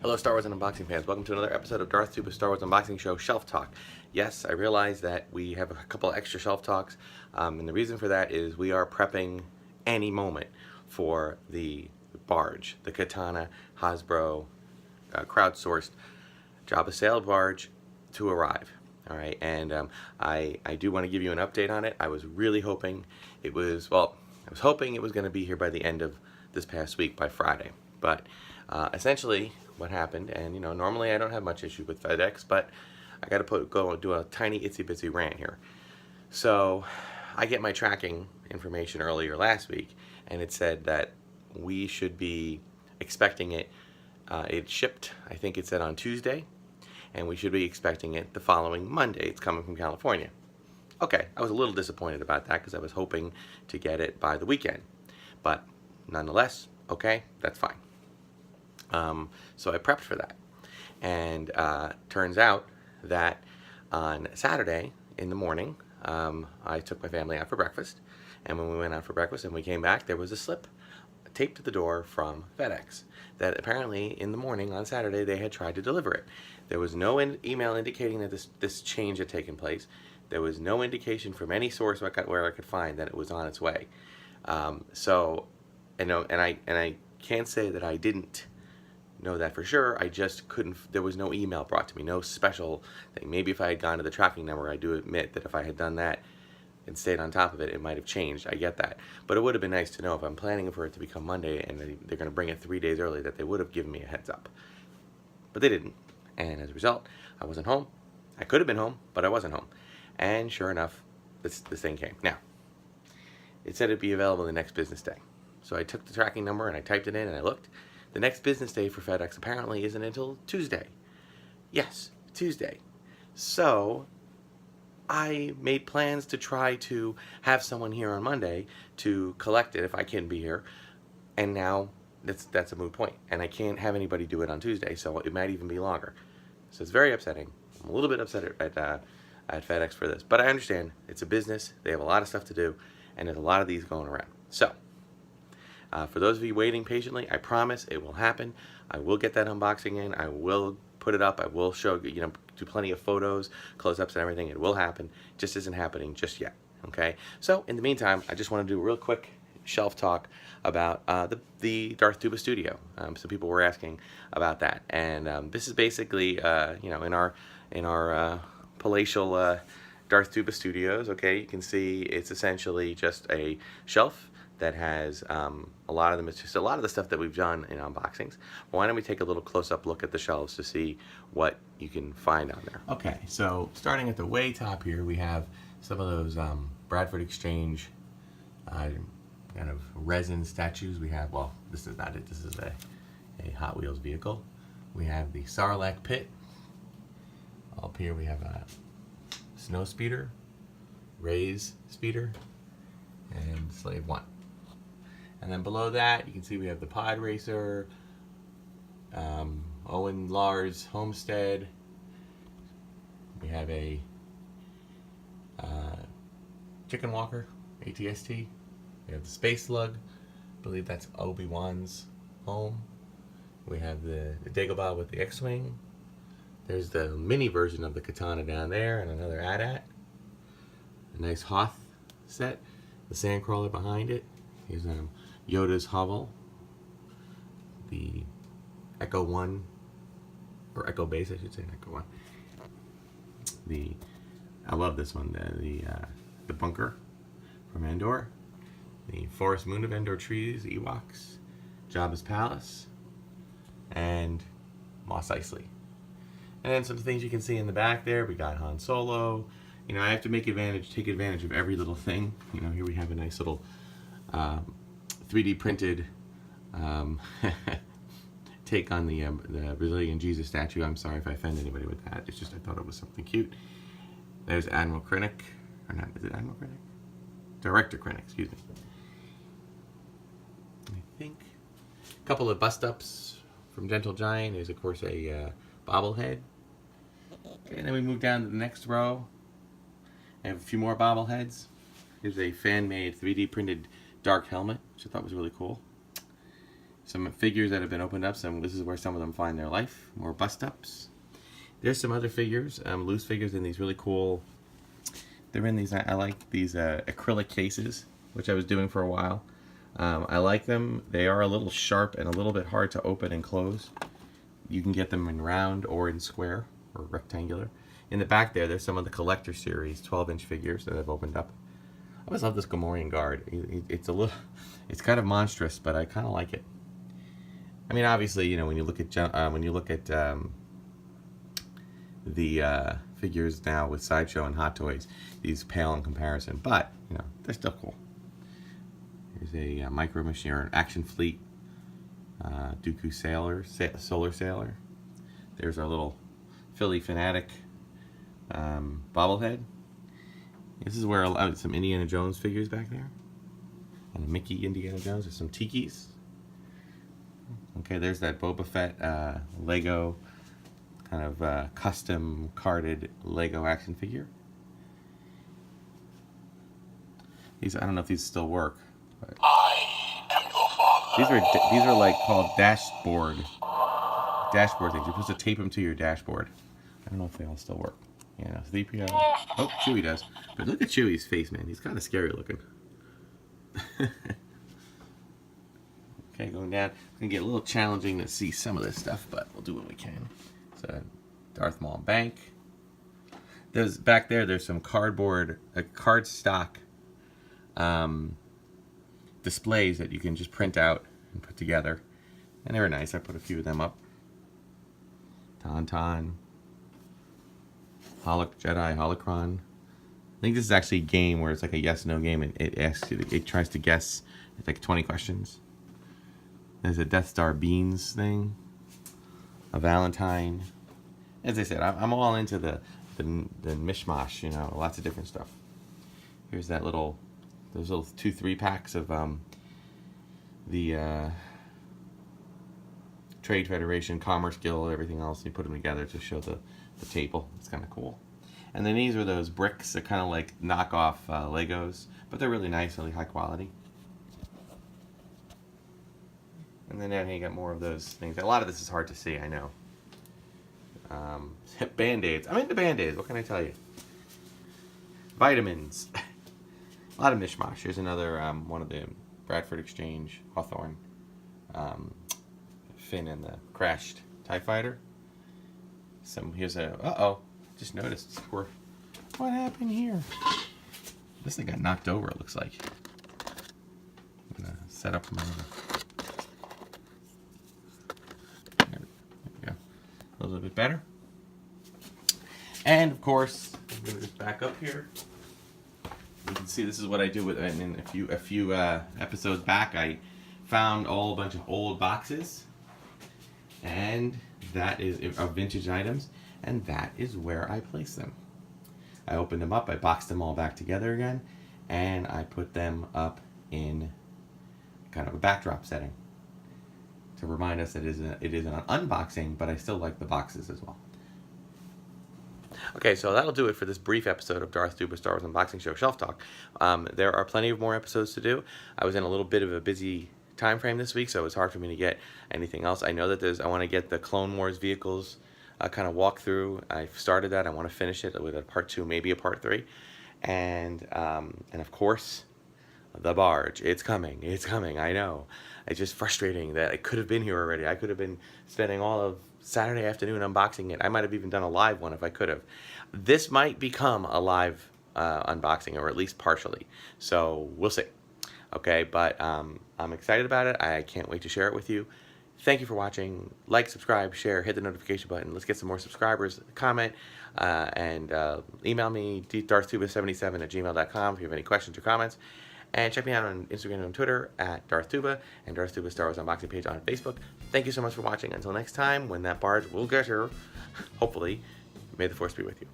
Hello Star Wars and Unboxing fans, welcome to another episode of Darth, Tuba Star Wars Unboxing Show Shelf Talk. Yes, I realize that we have a couple extra shelf talks, and the reason for that is we are prepping any moment for the barge, the Katana Hasbro crowdsourced Jabba sail barge to arrive. All right, and I do want to give you an update on it. I was really hoping I was hoping it was going to be here by the end of this past week, by Friday. But essentially, what happened, and normally I don't have much issue with FedEx, but I got to go do a tiny itsy bitsy rant here. So I get my tracking information earlier last week, and it said that we should be expecting it. It shipped, I think it said on Tuesday, and we should be expecting it the following Monday. It's coming from California. Okay, I was a little disappointed about that because I was hoping to get it by the weekend, but nonetheless, okay, that's fine. So I prepped for that, and turns out that on Saturday in the morning, I took my family out for breakfast, and when we went out for breakfast and we came back, there was a slip taped to the door from FedEx that apparently in the morning on Saturday they had tried to deliver it. There was no email indicating that this change had taken place. There was no indication from any source where I could find that it was on its way. So, and I can't say that I didn't know that for sure. I just couldn't. There was no email brought to me, no special thing. Maybe if I had gone to the tracking number, I do admit that if I had done that and stayed on top of it, it might have changed. I get that, but it would have been nice to know if I'm planning for it to become Monday and they're going to bring it 3 days early, that they would have given me a heads up. But they didn't, and as a result, I wasn't home. I could have been home, but I wasn't home. And sure enough, this thing came. Now, it said it'd be available the next business day. So I took the tracking number and I typed it in and I looked. The next business day for FedEx apparently isn't until Tuesday. Yes, Tuesday. So I made plans to try to have someone here on Monday to collect it if I can be here. And now that's a moot point. And I can't have anybody do it on Tuesday, so it might even be longer. So it's very upsetting. I'm a little bit upset at FedEx for this. But I understand. It's a business. They have a lot of stuff to do. And there's a lot of these going around. So for those of you waiting patiently, I promise it will happen. I will get that unboxing in. I will put it up. I will show, do plenty of photos, close-ups and everything. It will happen. It just isn't happening just yet, okay? So in the meantime, I just want to do a real quick shelf talk about the Darth Tuba studio. Some people were asking about that. And this is basically, in our palatial Darth Tuba studios, okay, you can see it's essentially just a shelf that has a lot of them. It's just a lot of the stuff that we've done in unboxings. Why don't we take a little close-up look at the shelves to see what you can find on there? Okay, so starting at the way top here, we have some of those Bradford Exchange kind of resin statues. We have, well, this is not it. This is a Hot Wheels vehicle. We have the Sarlacc pit. Up here we have a Snow Speeder, Ray's Speeder, and Slave 1. And then below that, you can see we have the Pod Racer, Owen Lars Homestead. We have a Chicken Walker, ATST. We have the Space Slug. I believe that's Obi-Wan's home. We have the Dagobah with the X-Wing. There's the mini version of the Katana down there, and another AT-AT. A nice Hoth set. The Sandcrawler behind it. Here's Yoda's hovel. The Echo 1, or Echo Base, I should say, Echo 1. I love this one, the bunker from Endor. The Forest Moon of Endor trees, Ewoks, Jabba's Palace, and Mos Eisley. And then some things you can see in the back there. We got Han Solo. I have to take advantage of every little thing. Here we have a nice little 3D printed take on the Brazilian Jesus statue. I'm sorry if I offend anybody with that. It's just I thought it was something cute. There's Admiral Krennic, or not? Is it Admiral Krennic? Director Krennic, excuse me. I think a couple of bust-ups from Gentle Giant. There's of course a bobblehead. Okay, and then we move down to the next row. I have a few more bobbleheads. Here's a fan-made 3D printed Dark helmet, which I thought was really cool. some figures that have been opened up. This is where some of them find their life. More bust-ups. There's some other figures, loose figures in these really cool... They're in these, I like these acrylic cases, which I was doing for a while. I like them. They are a little sharp and a little bit hard to open and close. You can get them in round or in square or rectangular. In the back there's some of the Collector Series 12-inch figures that I've opened up. I always love this Gamorrean guard. It's kind of monstrous, but I kind of like it. I mean, obviously, you know, when you look at the figures now with Sideshow and Hot Toys, these pale in comparison, but you know, they're still cool. Here's a Micro Machine, or an Action Fleet Dooku Solar Sailor. There's our little Philly Fanatic bobblehead. This is where some Indiana Jones figures back there, and a Mickey Indiana Jones. There's some Tikis. Okay, there's that Boba Fett Lego kind of custom carded Lego action figure. These, I don't know if these still work. But I am your father. These are like called dashboard things. You're supposed to tape them to your dashboard. I don't know if they all still work. Yeah, 3PO. Oh, Chewie does. But look at Chewie's face, man. He's kind of scary looking. Okay, going down. It's going to get a little challenging to see some of this stuff, but we'll do what we can. So, Darth Maul Bank. There's back there's some cardboard, card stock displays that you can just print out and put together. And they were nice. I put a few of them up. Tauntaun. Jedi Holocron. I think this is actually a game where it's like a yes/no game, and it asks you, it tries to guess. It's like 20 questions. There's a Death Star Beans thing. A Valentine. As I said, I'm all into the mishmash, you know, lots of different stuff. Here's those little 2-3 packs of the Trade Federation, Commerce Guild, everything else. You put them together to show the table. It's kind of cool. And then these are those bricks. They're kind of like knockoff Legos, but they're really nice, really high quality. And then down here you got more of those things. A lot of this is hard to see, I know. Band-Aids. I'm into Band-Aids. What can I tell you? Vitamins. A lot of mishmash. Here's another one of the Bradford Exchange Hawthorne. Finn and the crashed TIE Fighter. Here's a... Uh-oh. Just noticed. What happened here? This thing got knocked over, it looks like. I'm going to set up my... There we go. A little bit better. And, of course, I'm going to just back up here. You can see this is what I do with... I mean, a few episodes back, I found a bunch of old boxes. And that is of vintage items. And that is where I place them. I opened them up, I boxed them all back together again, and I put them up in kind of a backdrop setting to remind us that it is an unboxing, but I still like the boxes as well. Okay, so that'll do it for this brief episode of Darth Tuba Star Wars Unboxing Show Shelf Talk. There are plenty of more episodes to do. I was in a little bit of a busy time frame this week, so it was hard for me to get anything else. I know that I want to get the Clone Wars vehicles kind of walk through. I've started that. I want to finish it with a part 2, maybe a part 3, and of course, the barge. It's coming. It's coming. I know. It's just frustrating that it could have been here already. I could have been spending all of Saturday afternoon unboxing it. I might have even done a live one if I could have. This might become a live unboxing, or at least partially. So we'll see. Okay, but I'm excited about it. I can't wait to share it with you. Thank you for watching. Like, subscribe, share, hit the notification button. Let's get some more subscribers. Comment and email me, darthtuba77@gmail.com if you have any questions or comments. And check me out on Instagram and Twitter at DarthTuba, and Darth Tuba Star Wars Unboxing page on Facebook. Thank you so much for watching. Until next time, when that barge will get here, hopefully, may the Force be with you.